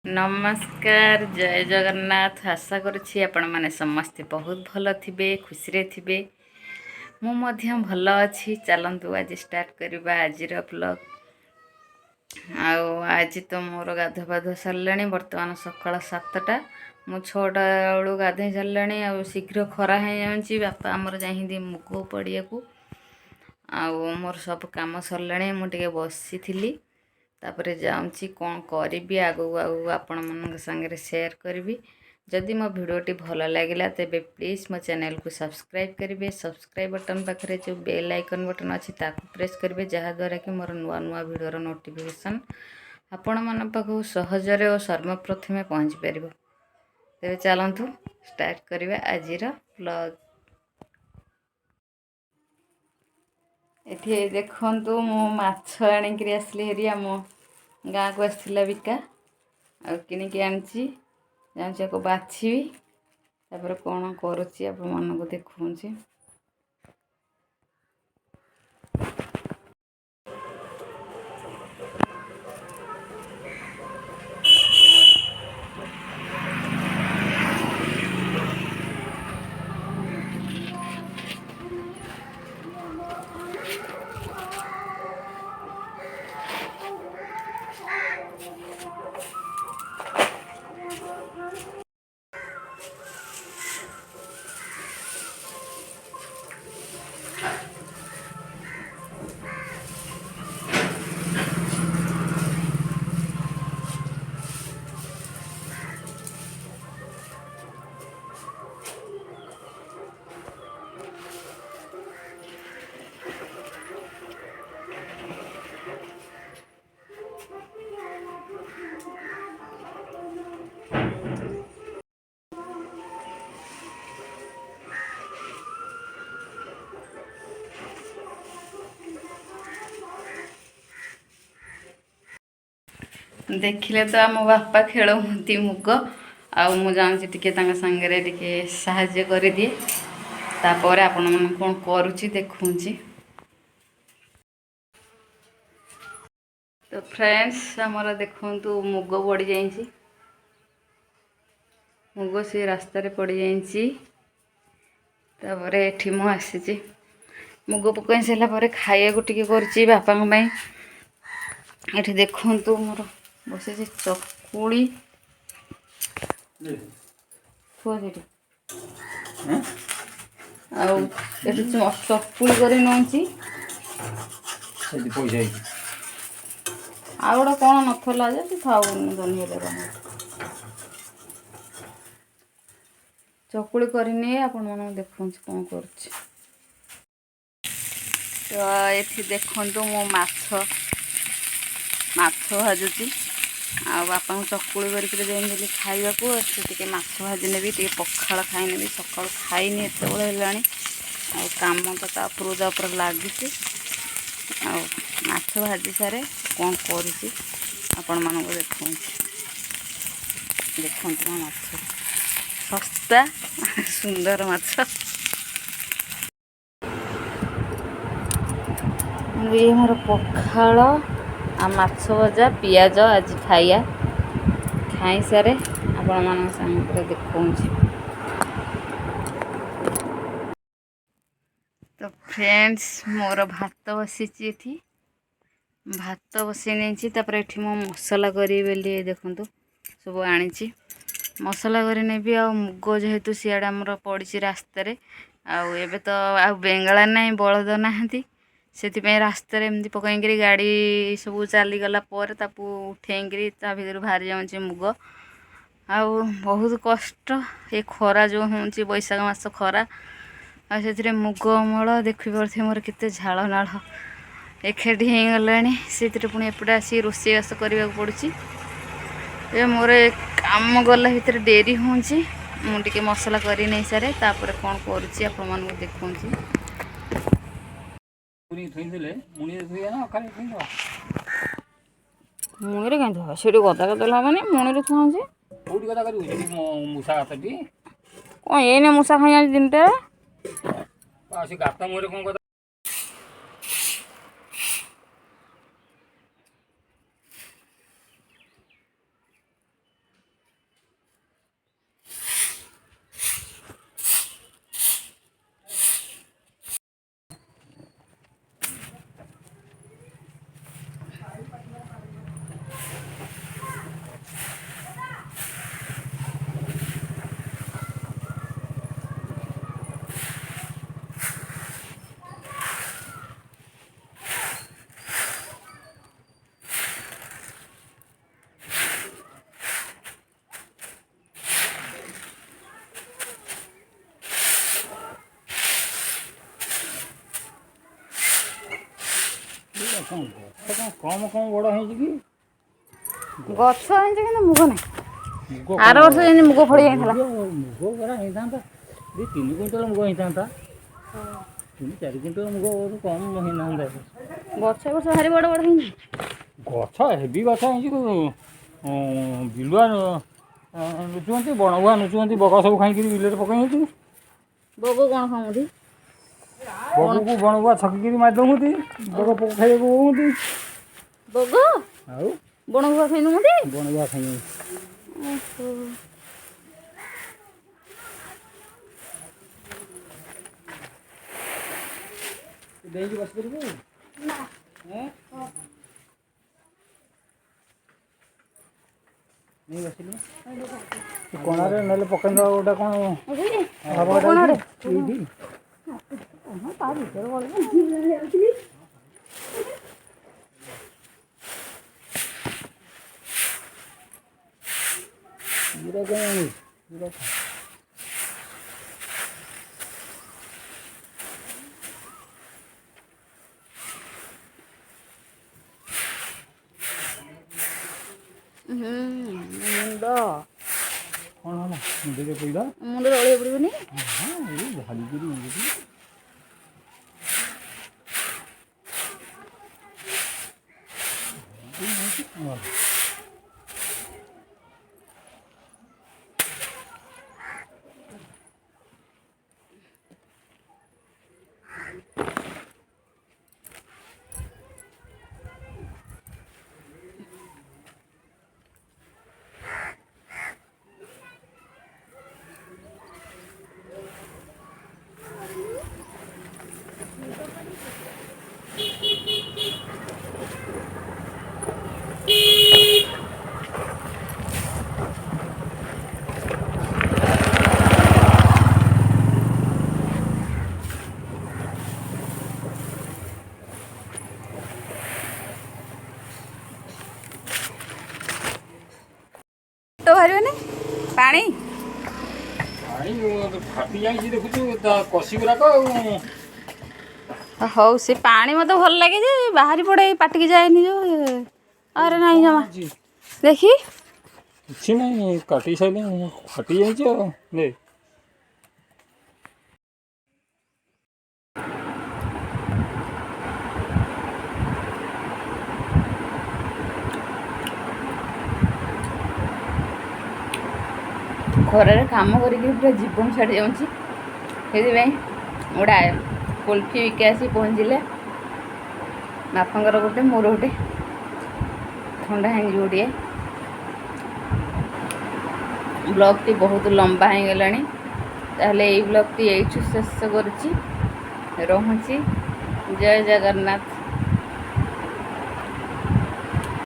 नमस्कार जय जगन्नाथ। आशा करुछि आपण माने समस्ते बहुत भल थिबे खुशी रे थिबे। मु मध्य भल अछि। चलंतु आज स्टार्ट करबा आजिर ब्लॉग। आज तो मोर गाधो पाधो सरलाणी। वर्तमान सकाळ 7टा मु 6टा बेलू गाधे सरलाणी। शीघ्र खरा है जाउची। बापा हमर जाहिंदी मुगो पड़िया को मोर सब काम सरलाणी। मु टिके बसिथिली तापरे जाउची कोन करबी आगु आगु आपण मन संगे शेयर करबी। जदि मो वीडियोटी भल लागिला तेबे प्लीज मो चैनल को सब्सक्राइब करिवे। सब्सक्राइब बटन पाखरे जो बेल आइकन बटन अछि ताकू प्रेस करिवे जहा द्वारा कि मोर नुआ नुआ वीडियोर नोटिफिकेशन आपण मन पाखु सहजरे और सर्वप्रथमे पहुंच परिबो। तेबे चलंतु स्टार्ट करिवे आजिर व्लॉग। एठी देखंतु मो माछ आनिकरी आसली हेरी आम गाँ को आसला बिका किनिकी आनी जाऊँच को बाछी तापर कौन करुच्ची आप मन को देखुची। देखिले तो आम बापा खेलती मुग आउ जाऊँगी टिके संगे टिके साहाଯ୍य कर दिए तापर आपण मन कौन करुच्ची देखुची। तो फ्रेंड्स आमर देखु मुग पड़ जाइए। मुग से रास्ता रे पड़ जाइए। तापर एठी मु आसी मुग पकई सारा खाया को टिके करची बापा एठी देखंतु मोर बसे चकुली चकुली कर नौची आ गोटे कौन नथला जे थाऊ चकुली करनी आपण मन देखु कौन कर। तो ये देखु मो माछ भाजुची आ बापा चकुली करके खाइबा को टे माछ भाजी नेबी टे पखाल खाई नेबी। सकाल खाइनी एत बेला काम तो तापर लगी माछ भाजी सारे कौन करुच्ची आपण मानक देखु। देखो माछ सस्ता सुंदर माछ ये मोर पखाल आ माछ भजा पियाज आज खाइया खाई सारे आपण मान सामने देखु। तो फ्रेंड्स मोर भात बसी भात बसई नहीं तापर एठी मो मसला करी बेली देखंतु सब आनी मसला करी नेबी आ मुग जेहेतु सियाडे हमर पड़ी रास्तार आबे तो आ बेंगला ना बलद नहांती से रास्तार एमती पकईकरी गाड़ी सब चलीगला उठेकरी ता भर बाहरी जाऊँच मुग आ बहुत कष्ट ये खरा जो हूँ बैशाख मास खरा से मुग अमल देखिपे मोर केते झाल नाल एखेटी हो गला से पुणी एपटे आसिक रोषेईबास करने को पड़ी। मोर काम गला भितर डेरी होटे मसला कर नहीं सारे तापर कौन करुच्ची आप देखु। मुणीरे कहीं थोड़ा से गदा करदेला हेनी मुणीरे थुआचे कौन ये मूषा खाई दिन टे କମ କମ ବଡ଼ ହେଇଛି କି ଗଛ ହେଇଛି କିନ୍ତୁ ମୁଗ ନାହିଁ। ମୁଗ ଆର ବର୍ଷ ଯେମିତି ମୁଗ ଫଳି ଯାଇଥିଲା। ମୁଗ ଗୁରା ହେଇଥାନ୍ତା 2-3 କୁଇଣ୍ଟାଲ ମୁଗ ହେଇଥାନ୍ତା। 3-4 କୁଇଣ୍ଟାଲ ମୁଗ କମ ହେଇନାହାନ୍ତା। ଗଛ ଏ ବର୍ଷ ଭାରି ବଡ଼ ବଡ଼ ହେଇନି। ଗଛ ହେଭି ଗଛ ହେଇଛି ବିଲୁଆ ନୁଚୁଅନ୍ତି ବଣୁଆ ନୁଚୁଅନ୍ତି ବଗ ସବୁ ଖାଇକିରି ବିଲରେ ପକେଇଛନ୍ତି। ବଗ କ'ଣ ଖାଉଛନ୍ତି? ବଗକୁ ବଣୁଆ ଛକିକିରି ମାରି ଦେଉଛନ୍ତି। ବଗ ପୋକ ଖାଇବାକୁ ହେଉଛନ୍ତି। ବଗ ଆଉ ବଣୁଆ ଖାଇ ଦେଉଛନ୍ତି। ବଣୁଆ ଖାଇ ଦେଇକି ବସିପାରିବୁ ନା ନେଇ ବସିଲୁ କଣାରେ ନହେଲେ ପକେଇଦେବା ଗୋଟେ କ'ଣ ହବ ଏଇଠି ତା ଭିତରେ ଗଲେ ମୁଣ୍ଡ କ'ଣ ହେଲା ମୁଣ୍ଡରେ ପଇଲା ମୁଣ୍ଡରେ ଅଳିଆ ପଡ଼ିବନି। ଝାଡ଼ିକିରି ବାହାରିବନି ପାଣି ଫାଟି ଯାଇଛି ଦେଖୁଛୁ ତା କଷି ଗୁଡ଼ାକ ଆଉ ହଉ ସେ ପାଣି ମୋତେ ଭଲ ଲାଗେ ଯେ ବାହାରି ପଡ଼େ ପାଟିକି ଯାଏନି ଯେଉଁ ଆରେ ନାହିଁ ଜମା ଦେଖି କିଛି ନାହିଁ କାଟି ସାରିଲେ ଫାଟି ଯାଇଛି ଆଉ ନେ ଖରାରେ କାମ କରିକି ପୁରା ଜୀବନ ଛାଡ଼ି ଯାଉଛି। ସେଥିପାଇଁ ଗୋଟେ କୁଲ୍ଫି ବିକି ଆସି ପହଞ୍ଚିଲେ ବାପାଙ୍କର ଗୋଟେ ମୋର ଗୋଟେ ଥଣ୍ଡା ହେଇଯିବ ଟିକେ। ବ୍ଲଗ୍ଟି ବହୁତ ଲମ୍ବା ହେଇଗଲାଣି। ତାହେଲେ ଏଇ ବ୍ଲଗ୍ଟି ଏଇଠୁ ଶେଷ କରୁଛି। ରହୁଛି। ଜୟ ଜଗନ୍ନାଥ।